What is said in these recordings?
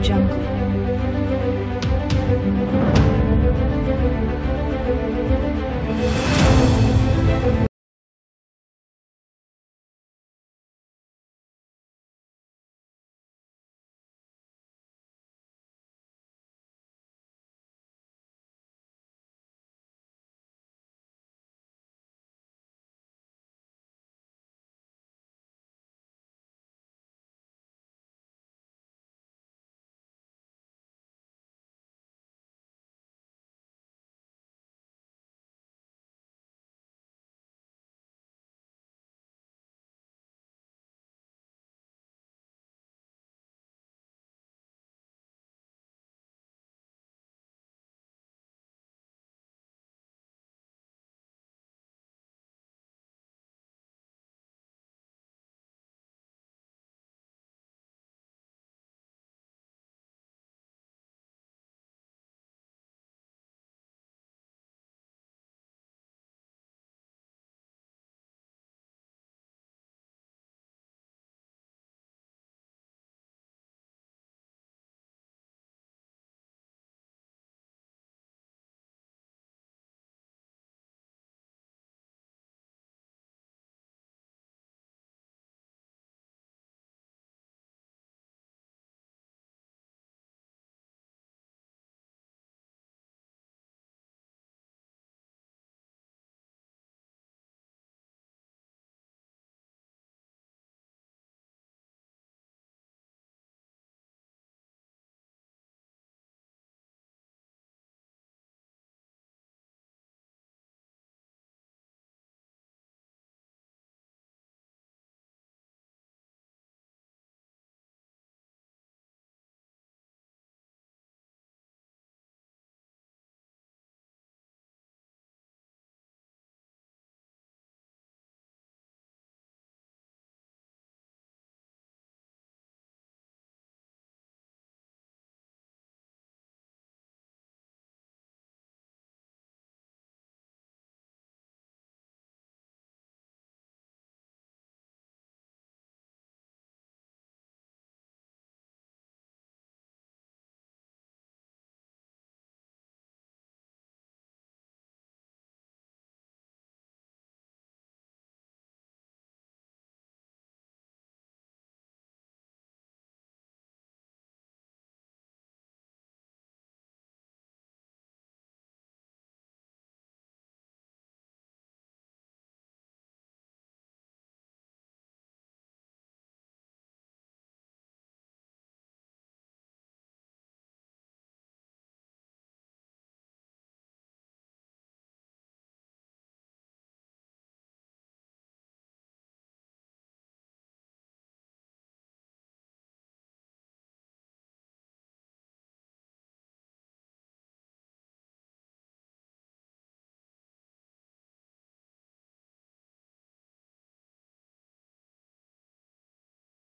Jungle.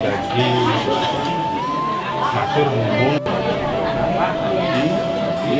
Lagi matur ngomong di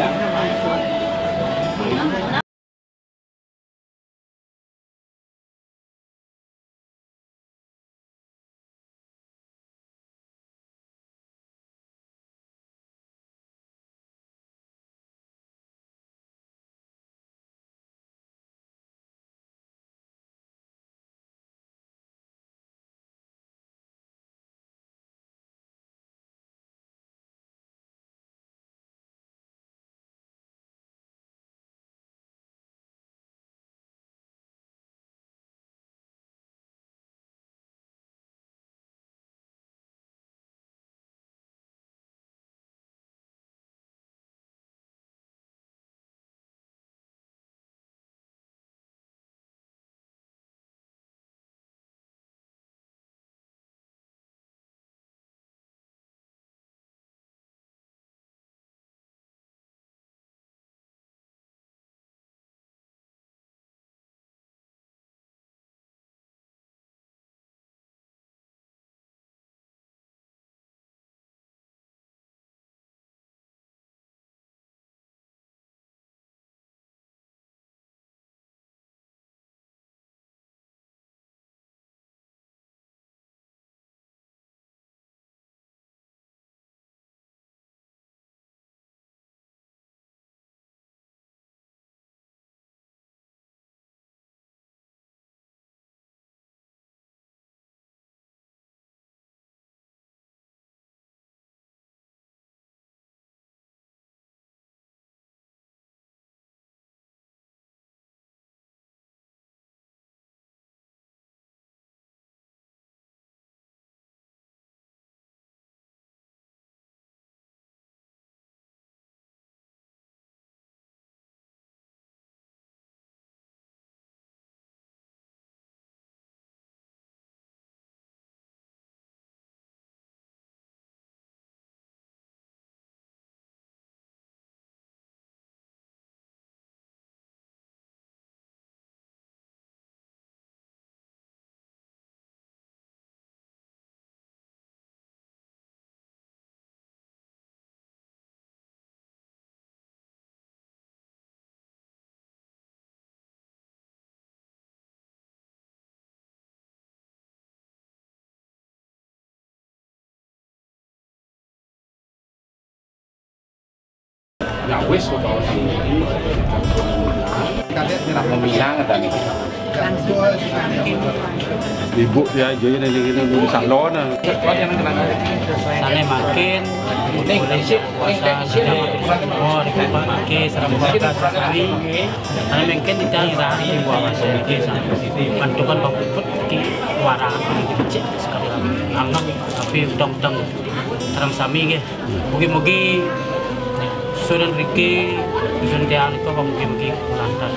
wis kok nak memilang ada nih. Ibu ya jadi ini salon. Sana makin makin serabut sekali. Sana mungkin dicari dari buah masih bantukan bakut ki warna kecil sekali. Anggap tapi dong terang sami ke. Mugi-mugi Sunan Riki, Sunan Tiang itu mugi-mugi lantas.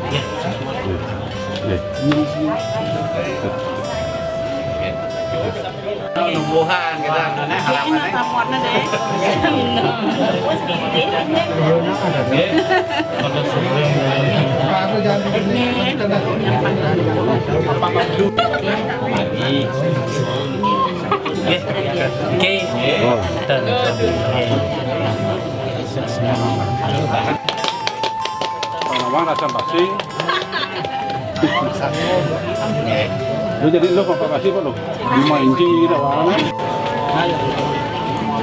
Ya, Numbuhan kita harapannya Tamuannya deh. Nawang rasa basi. Lu jadi lu apa kasih Pak lu? 5 inci gitu warna.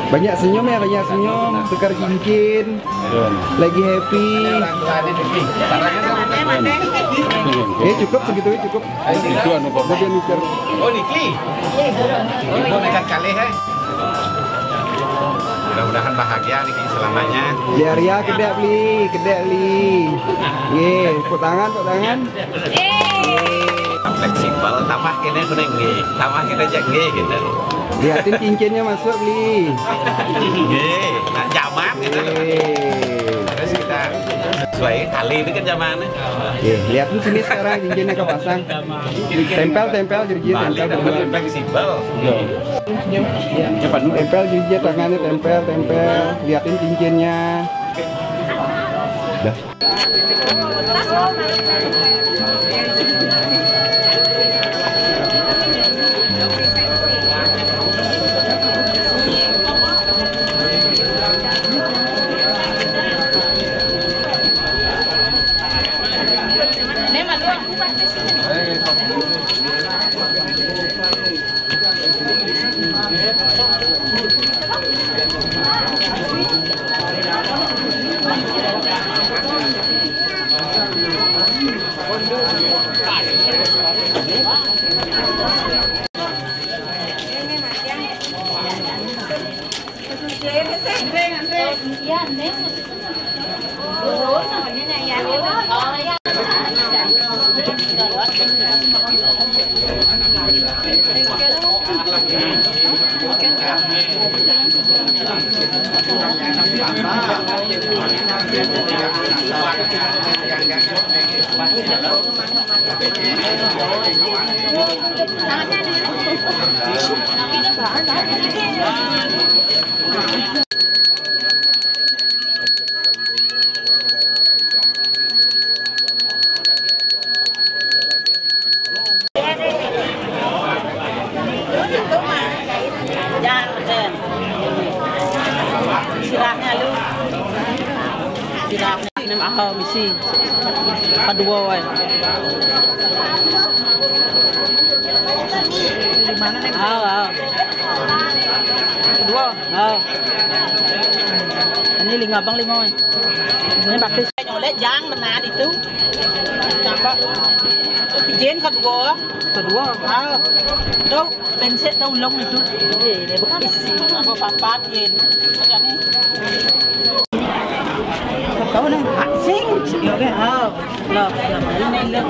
Banyak senyum ya, banyak senyum, tukar cincin, lagi happy. Cukup segitu cukup. Itu anu Pak. Dia mikir. Oh Niki. Ibu nekat kali Mudah-mudahan bahagia nih selamanya. Ya Ria kedek beli. Ye, tepuk tangan. Fleksibel, tambah kene kuning nih, tambah kita jengge gitu. Lihatin cincinnya masuk beli. Nah zaman gitu. Terus kita sesuai kali itu kan zamannya. Lihatin sini sekarang cincinnya kepasang. Tempel jurjit, tempel fleksibel. Tempel jurjit tangannya tempel. Lihatin cincinnya. Dah. Misi kedua wae. Di mana nih? Kedua. Ini lingabang lima wae. Ini bakti nyolek jang benar itu. Coba. Pijen kedua. Tuh pensel tahu long itu. Dia bukan isi. Apa papat jen. Macam ni. Kau nak asing, oke? Loh, ini loh.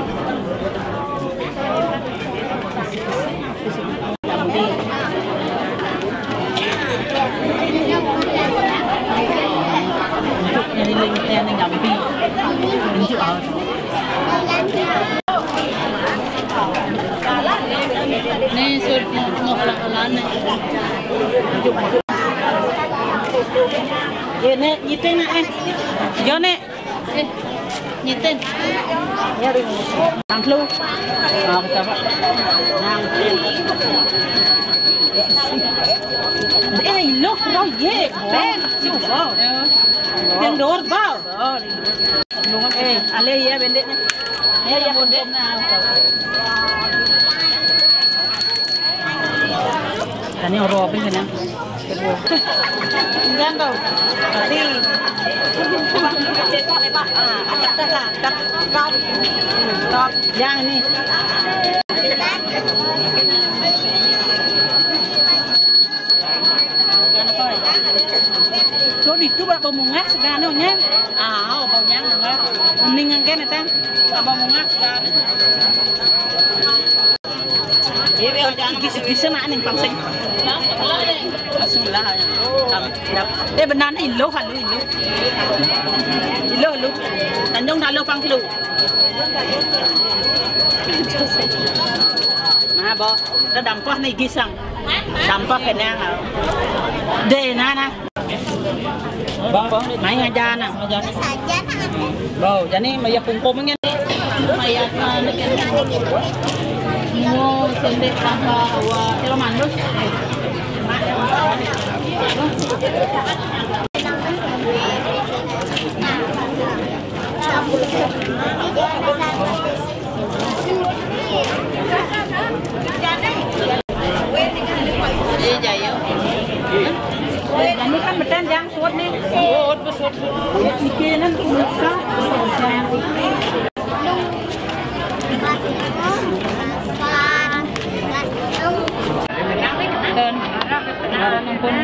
Jadi lingknya ni gampi, ini out. Ni sudah mau kelang-kelang ni. Ini nyitin Jo nek. Nyitin. Ya ring. Angklu. Kita Pak. Nang. Loh, roye. Ben, coba. Yang dor bau. Nungan ale ya bendeknya. Ya bendek nah. Tani oro apa kan ya? Enggak kau. Berarti yang ini. Lo itu bak bau mungah segala nya. Ah, bau nyang mungah. Uning angken eta. Bau mungah segala. Bisa nak ning pangsing. Bismillah. Benar ilo halu ilo. Ilo lu. Tanjung dalu pang lu. Nah, bo, dah dampah ni gisang. Dampah kena. Deh na. Mai ngajar na. Bo, jadi maya pungkum ngene. Maya mau sendek tanpa awak kalau mandus ini kan beten yang suat nih suat bikinan buka dan pun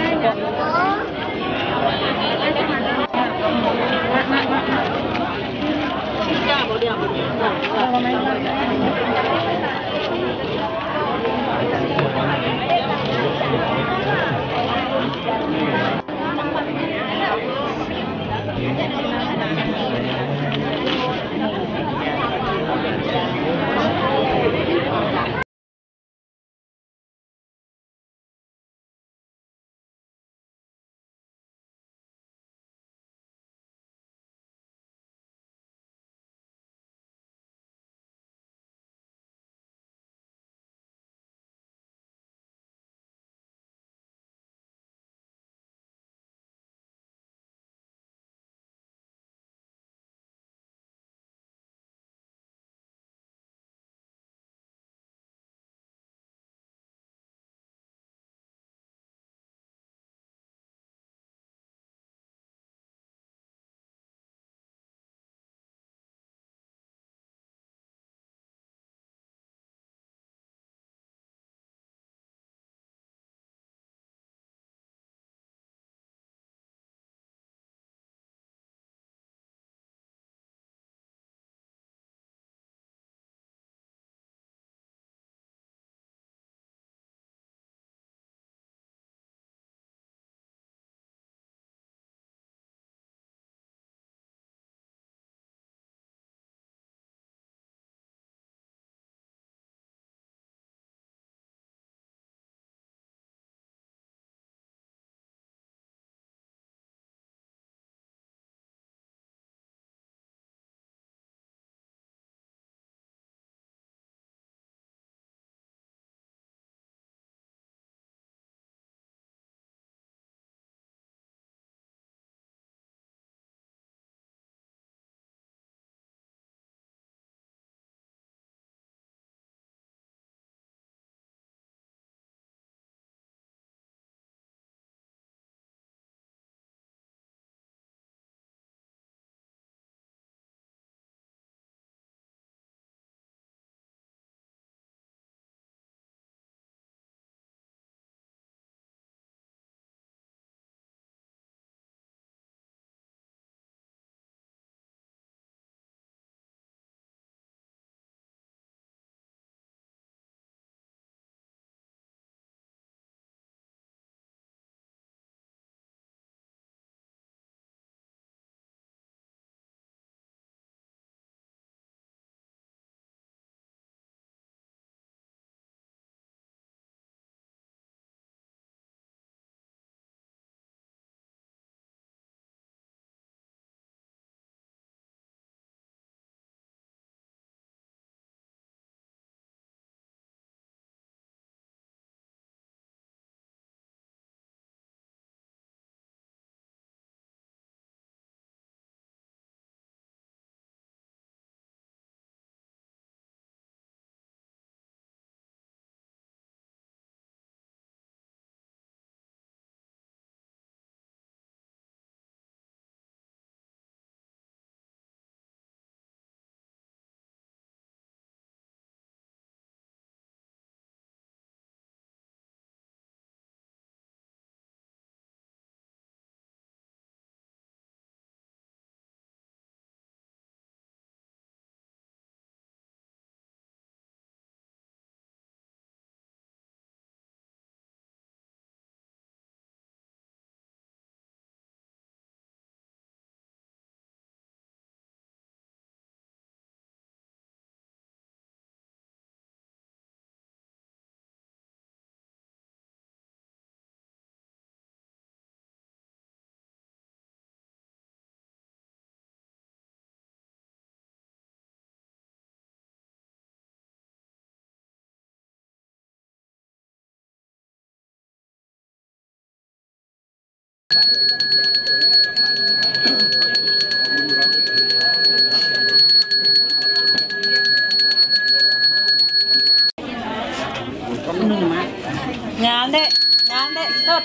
Dek, jangan Dek, stop.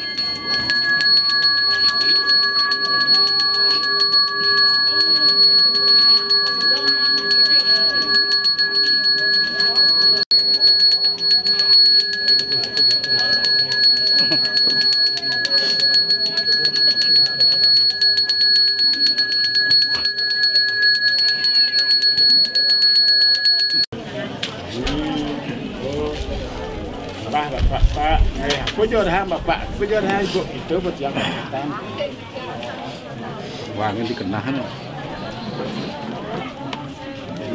Bapak, aku jual bapak, aku jual ibu itu buat yang hitam. Wangnya dikenahan.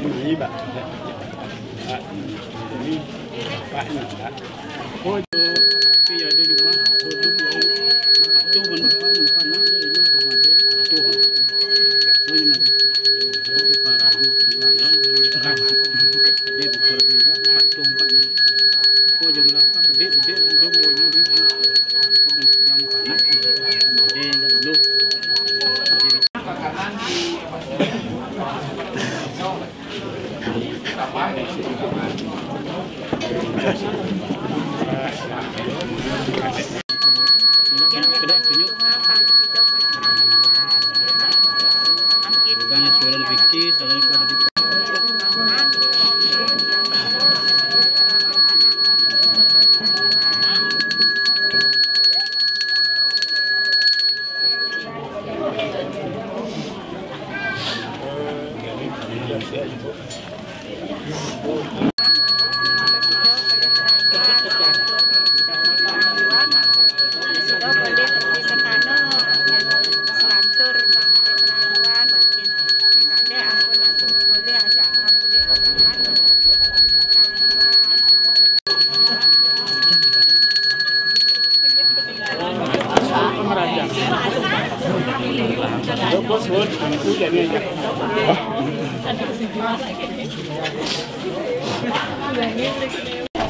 Ini pak, ini bapaknya pak. Oh itu, dia ada cuma duduk yang itu kan bapak nak itu sama dia itu. Oh ini mah, itu parah itu langgang, dia bukan pak tumpahnya. Oh jangan lupa bedek dong dong di yang panas sama dia dulu. Tanya suara Vicky, salam suara Vicky.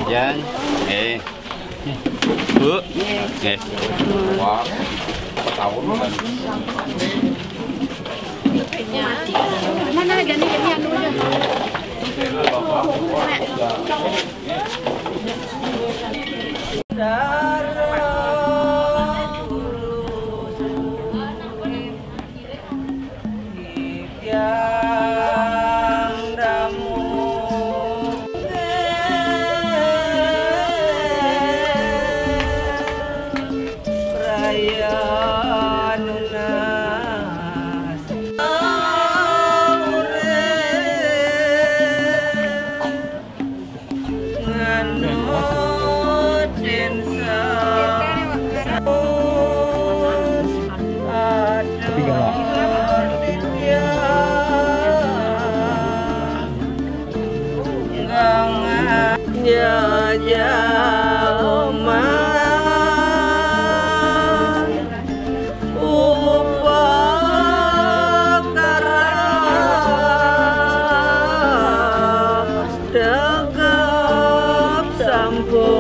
Yan. Bu. Wah. Tahun kan. Mana gani anu aja. Tegap sampun